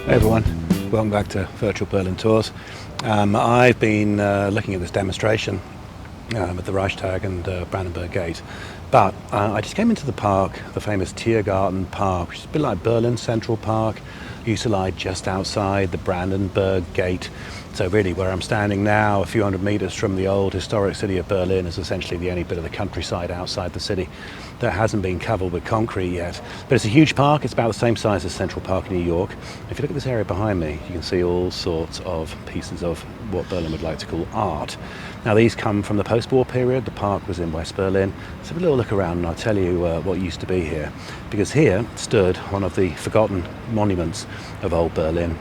Hey everyone, welcome back to Virtual Berlin Tours. I've been looking at this demonstration at the Reichstag and Brandenburg Gate, but I just came into the park, the famous Tiergarten Park, which is a bit like Berlin Central Park. It used to lie just outside the Brandenburg Gate. So really where I'm standing now, a few hundred meters from the old historic city of Berlin, is essentially the only bit of the countryside outside the city that hasn't been covered with concrete yet. But it's a huge park. It's about the same size as Central Park in New York. If you look at this area behind me, you can see all sorts of pieces of what Berlin would like to call art. Now these come from the post-war period. The park was in West Berlin. Let's have a little look around and I'll tell you what used to be here. Because here stood one of the forgotten monuments of old Berlin.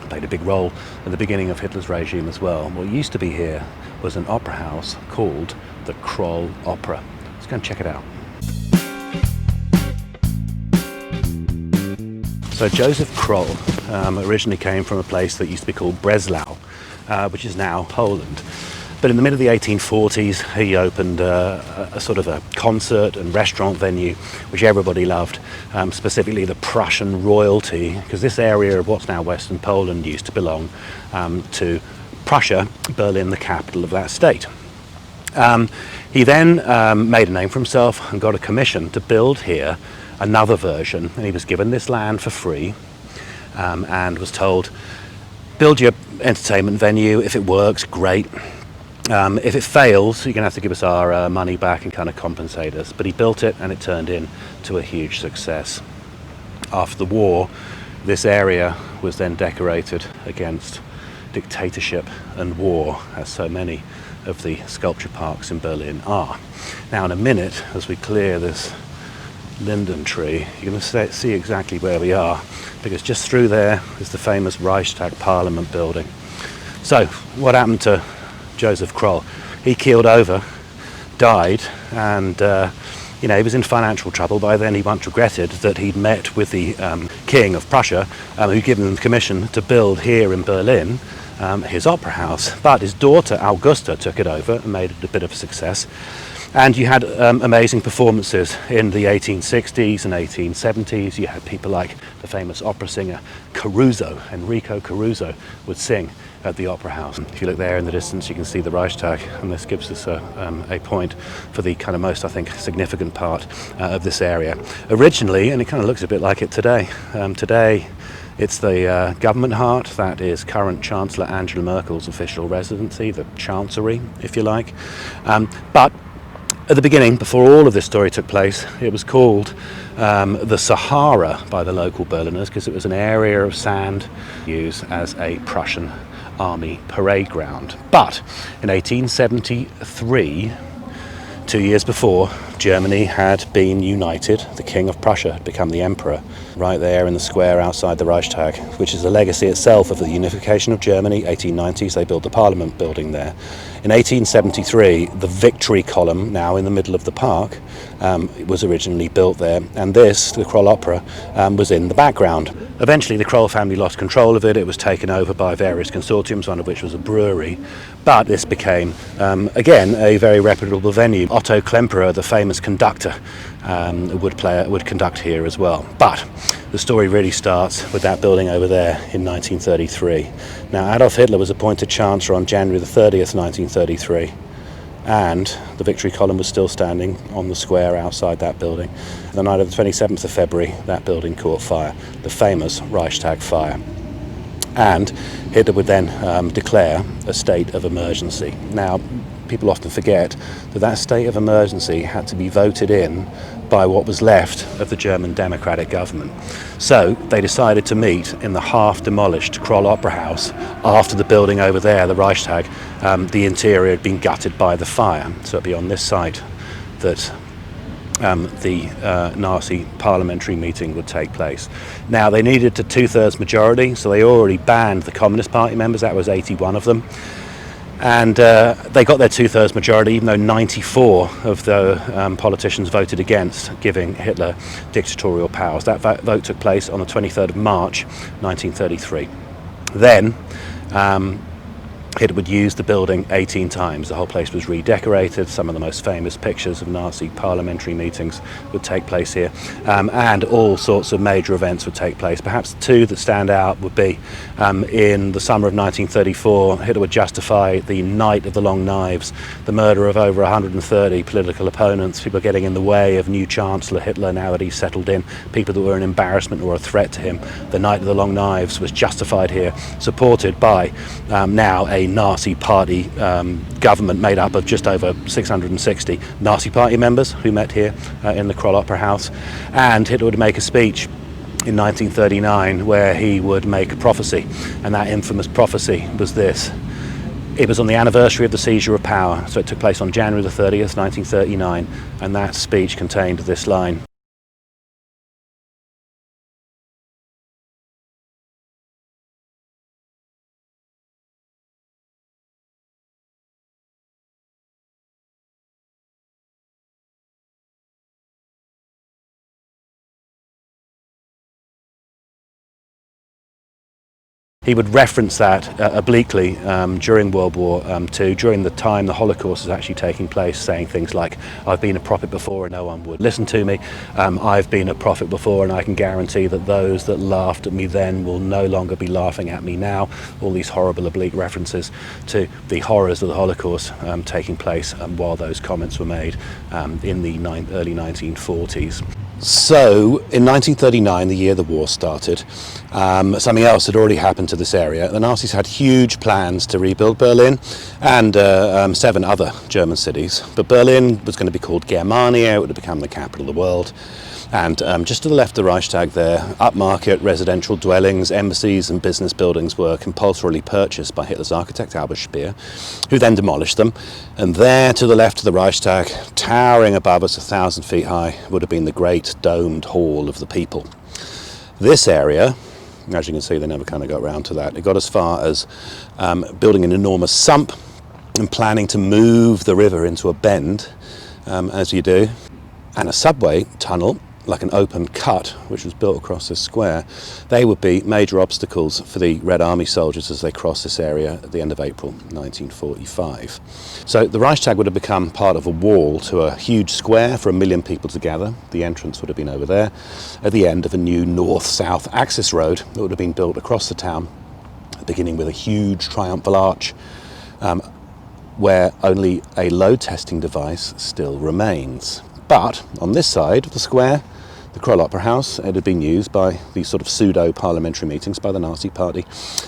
Played a big role at the beginning of Hitler's regime as well. What used to be here was an opera house called the Kroll Opera. Let's go and check it out. So Joseph Kroll originally came from a place that used to be called Breslau, which is now Poland. But in the mid of the 1840s, he opened a sort of a concert and restaurant venue, which everybody loved, specifically the Prussian royalty, because this area of what's now Western Poland used to belong to Prussia, Berlin, the capital of that state. He then made a name for himself and got a commission to build here another version, and he was given this land for free and was told, build your entertainment venue. If it works, great. If it fails, you're going to have to give us our money back and kind of compensate us. But he built it and it turned into a huge success. After the war, this area was then decorated against dictatorship and war, as so many of the sculpture parks in Berlin are. Now in a minute, as we clear this linden tree, you're going to see exactly where we are, because just through there is the famous Reichstag Parliament building. So what happened to Joseph Kroll? He keeled over, died, and he was in financial trouble. By then he once regretted that he'd met with the King of Prussia, who'd given him the commission to build here in Berlin his opera house. But his daughter Augusta took it over and made it a bit of a success. And you had amazing performances in the 1860s and 1870s. You had people like the famous opera singer Enrico Caruso would sing at the opera house. If you look there in the distance, you can see the Reichstag, and this gives us a point for the kind of most, I think, significant part of this area. Originally, and it kind of looks a bit like it today, it's the government heart that is current Chancellor Angela Merkel's official residency, the Chancery, if you like. But at the beginning, before all of this story took place, it was called the Sahara by the local Berliners, because it was an area of sand used as a Prussian army parade ground. But in 1873, 2 years before, Germany had been united. The King of Prussia had become the emperor right there in the square outside the Reichstag, which is a legacy itself of the unification of Germany. 1890s, they built the Parliament building there. In 1873, the Victory Column, now in the middle of the park, was originally built there, and this, the Kroll Opera, was in the background. Eventually the Kroll family lost control of it. It was taken over by various consortiums, one of which was a brewery, but this became, again, a very reputable venue. Otto Klemperer, the famous conductor, would conduct here as well. But the story really starts with that building over there in 1933. Now Adolf Hitler was appointed Chancellor on January the 30th, 1933. And the Victory Column was still standing on the square outside that building. The night of the 27th of February, that building caught fire, the famous Reichstag fire. And Hitler would then declare a state of emergency. Now, people often forget that that state of emergency had to be voted in by what was left of the German democratic government. So they decided to meet in the half-demolished Kroll Opera House after the building over there, the Reichstag, the interior had been gutted by the fire. So it'd be on this site that the Nazi parliamentary meeting would take place. Now they needed a two-thirds majority, so they already banned the Communist Party members. That was 81 of them. And they got their two-thirds majority, even though 94 of the politicians voted against giving Hitler dictatorial powers. That vote took place on the 23rd of March, 1933. Then Hitler would use the building 18 times. The whole place was redecorated. Some of the most famous pictures of Nazi parliamentary meetings would take place here, and all sorts of major events would take place. Perhaps two that stand out would be in the summer of 1934, Hitler would justify the Night of the Long Knives, the murder of over 130 political opponents, people getting in the way of new Chancellor Hitler now that he's settled in, people that were an embarrassment or a threat to him. The Night of the Long Knives was justified here, supported by now a Nazi party government made up of just over 660 Nazi party members who met here in the Kroll Opera House. And Hitler would make a speech in 1939 where he would make a prophecy, and that infamous prophecy was this. It was on the anniversary of the seizure of power, so it took place on January the 30th, 1939, and that speech contained this line. He would reference that obliquely during World War II, during the time the Holocaust was actually taking place, saying things like, I've been a prophet before and no one would listen to me. I've been a prophet before and I can guarantee that those that laughed at me then will no longer be laughing at me now. All these horrible oblique references to the horrors of the Holocaust taking place while those comments were made in the early 1940s. So, in 1939, the year the war started, something else had already happened to this area. The Nazis had huge plans to rebuild Berlin and 7 other German cities. But Berlin was going to be called Germania, it would have become the capital of the world. And just to the left of the Reichstag there, upmarket residential dwellings, embassies and business buildings were compulsorily purchased by Hitler's architect Albert Speer, who then demolished them. And there to the left of the Reichstag, towering above us 1,000 feet high, would have been the great domed hall of the people. This area, as you can see, they never kind of got around to that. It got as far as building an enormous sump and planning to move the river into a bend, as you do, and a subway tunnel, like an open cut, which was built across this square. They would be major obstacles for the Red Army soldiers as they crossed this area at the end of April 1945. So the Reichstag would have become part of a wall to a huge square for 1 million people to gather. The entrance would have been over there, at the end of a new north-south axis road that would have been built across the town, beginning with a huge triumphal arch, where only a load testing device still remains. But on this side of the square, the Kroll Opera House, it had been used by these sort of pseudo-parliamentary meetings by the Nazi Party.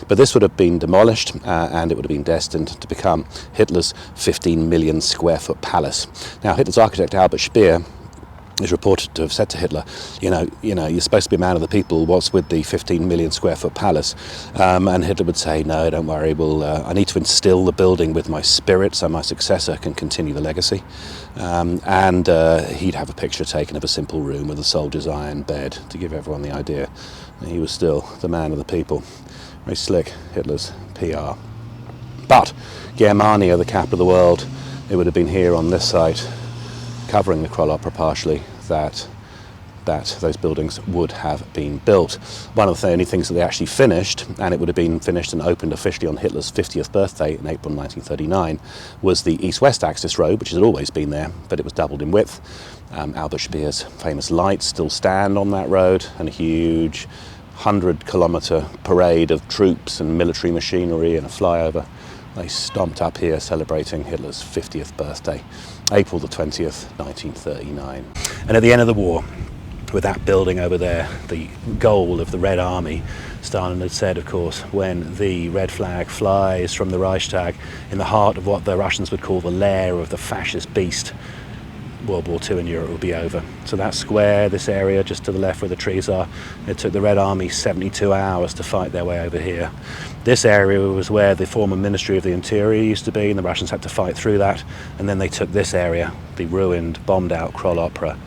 But this would have been demolished and it would have been destined to become Hitler's 15 million square foot palace. Now, Hitler's architect Albert Speer is reported to have said to Hitler, you know, you're supposed to be a man of the people, what's with the 15 million square foot palace? And Hitler would say, no, don't worry, I need to instill the building with my spirit so my successor can continue the legacy. And he'd have a picture taken of a simple room with a soldier's iron bed to give everyone the idea that he was still the man of the people. Very slick, Hitler's PR. But Germania, the capital of the world, it would have been here on this site, covering the Kroll Opera partially, that those buildings would have been built. One of the only things that they actually finished, and it would have been finished and opened officially on Hitler's 50th birthday in April 1939, was the east-west axis road, which had always been there, but it was doubled in width. Albert Speer's famous lights still stand on that road, and a huge 100-kilometre parade of troops and military machinery and a flyover. They stomped up here celebrating Hitler's 50th birthday, April the 20th, 1939. And at the end of the war, with that building over there, the goal of the Red Army, Stalin had said, of course, when the red flag flies from the Reichstag in the heart of what the Russians would call the lair of the fascist beast, World War II in Europe will be over. So that square, this area just to the left where the trees are, it took the Red Army 72 hours to fight their way over here. This area was where the former Ministry of the Interior used to be, and the Russians had to fight through that, and then they took this area, the ruined, bombed out Kroll Opera.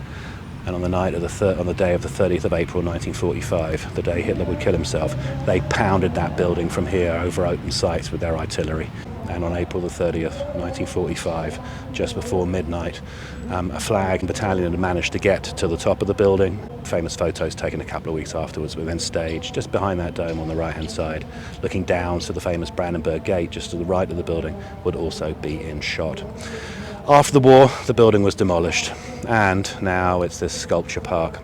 And on the night of on the day of the 30th of April 1945, the day Hitler would kill himself, they pounded that building from here over open sights with their artillery. And on April the 30th, 1945, just before midnight, a flag battalion had managed to get to the top of the building. famous photos taken a couple of weeks afterwards were then staged just behind that dome on the right-hand side, looking down to the famous Brandenburg Gate just to the right of the building, would also be in shot. After the war, the building was demolished, and now it's this sculpture park.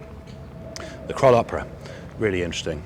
The Kroll Opera, really interesting.